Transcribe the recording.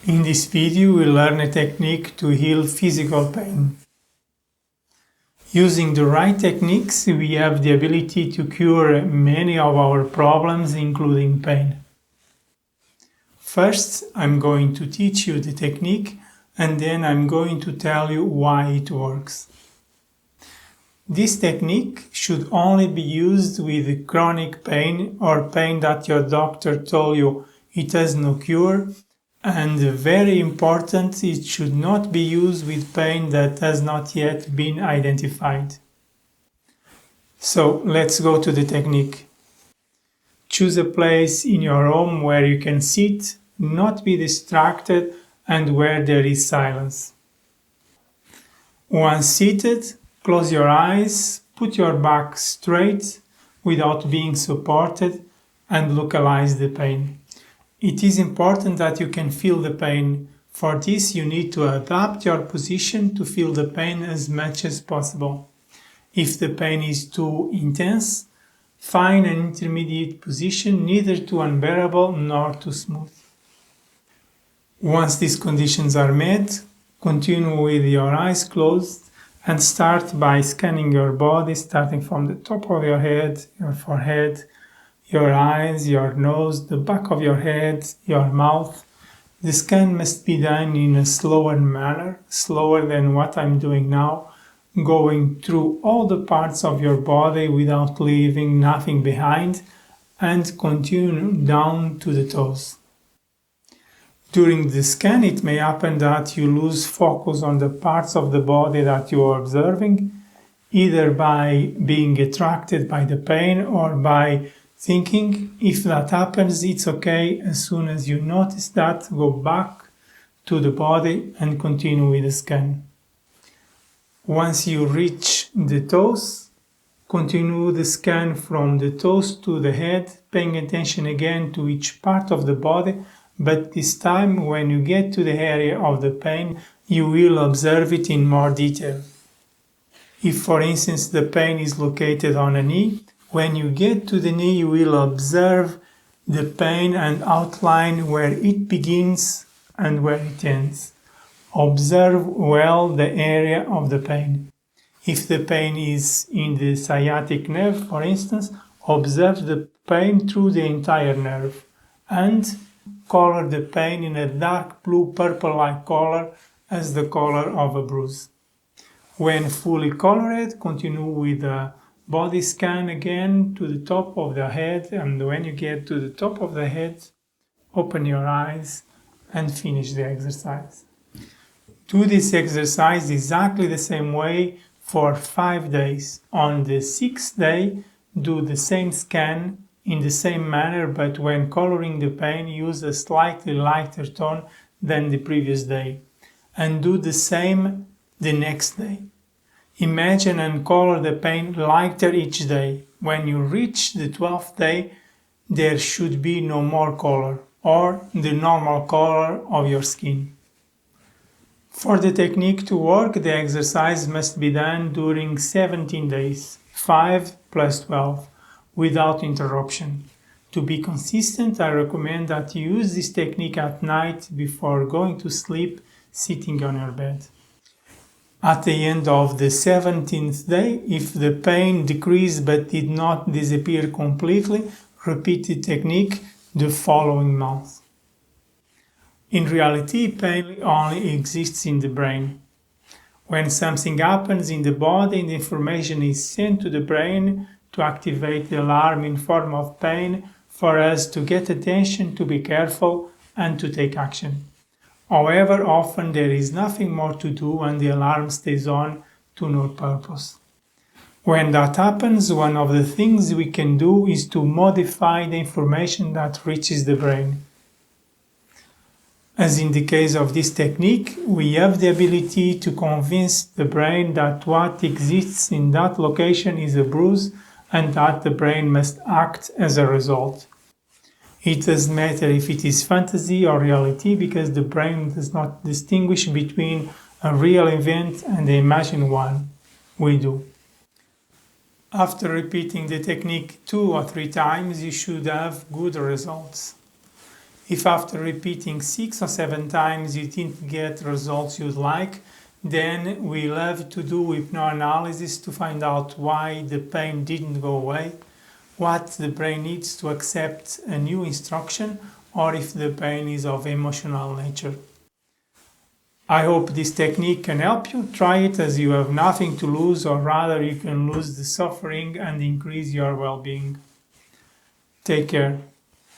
In this video, we'll learn a technique to heal physical pain. Using the right techniques, we have the ability to cure many of our problems, including pain. First, I'm going to teach you the technique, and then I'm going to tell you why it works. This technique should only be used with chronic pain or pain that your doctor told you it has no cure. And very important, it should not be used with pain that has not yet been identified. So let's go to the technique. Choose a place in your home where you can sit, not be distracted, and where there is silence. Once seated, close your eyes, put your back straight without being supported, and localize the pain. It is important that you can feel the pain. For this, you need to adapt your position to feel the pain as much as possible. If the pain is too intense, find an intermediate position, neither too unbearable nor too smooth. Once these conditions are met, continue with your eyes closed and start by scanning your body, starting from the top of your head, your forehead, your eyes, your nose, the back of your head, your mouth. The scan must be done in a slower manner, slower than what I'm doing now, going through all the parts of your body without leaving nothing behind, and continue down to the toes. During the scan, it may happen that you lose focus on the parts of the body that you are observing, either by being attracted by the pain or by thinking. If that happens, it's okay. As soon as you notice that, go back to the body and continue with the scan. Once you reach the toes, continue the scan from the toes to the head, paying attention again to each part of the body, but this time when you get to the area of the pain, you will observe it in more detail. If, for instance, the pain is located on a knee, when you get to the knee, you will observe the pain and outline where it begins and where it ends. Observe well the area of the pain. If the pain is in the sciatic nerve, for instance, observe the pain through the entire nerve and color the pain in a dark blue purple-like color as the color of a bruise. When fully colored, continue with the body scan again to the top of the head, and when you get to the top of the head, open your eyes and finish the exercise. Do this exercise exactly the same way for 5 days. On the 6th day, do the same scan in the same manner, but when coloring the pain, use a slightly lighter tone than the previous day. And do the same the next day. Imagine and color the pain lighter each day. When you reach the 12th day, there should be no more color, or the normal color of your skin. For the technique to work, the exercise must be done during 17 days, 5 plus 12, without interruption. To be consistent, I recommend that you use this technique at night before going to sleep, sitting on your bed. At the end of the 17th day, if the pain decreased but did not disappear completely, repeat the technique the following month. In reality, pain only exists in the brain. When something happens in the body, the information is sent to the brain to activate the alarm in form of pain for us to get attention, to be careful, and to take action. However, often there is nothing more to do and the alarm stays on to no purpose. When that happens, one of the things we can do is to modify the information that reaches the brain. As in the case of this technique, we have the ability to convince the brain that what exists in that location is a bruise and that the brain must act as a result. It doesn't matter if it is fantasy or reality, because the brain does not distinguish between a real event and the imagined one. We do. After repeating the technique 2 or 3 times, you should have good results. If after repeating 6 or 7 times you didn't get results you'd like, then we'll have to do hypnoanalysis to find out why the pain didn't go away, what the brain needs to accept a new instruction, or if the pain is of emotional nature. I hope this technique can help you. Try it as you have nothing to lose, or rather you can lose the suffering and increase your well-being. Take care.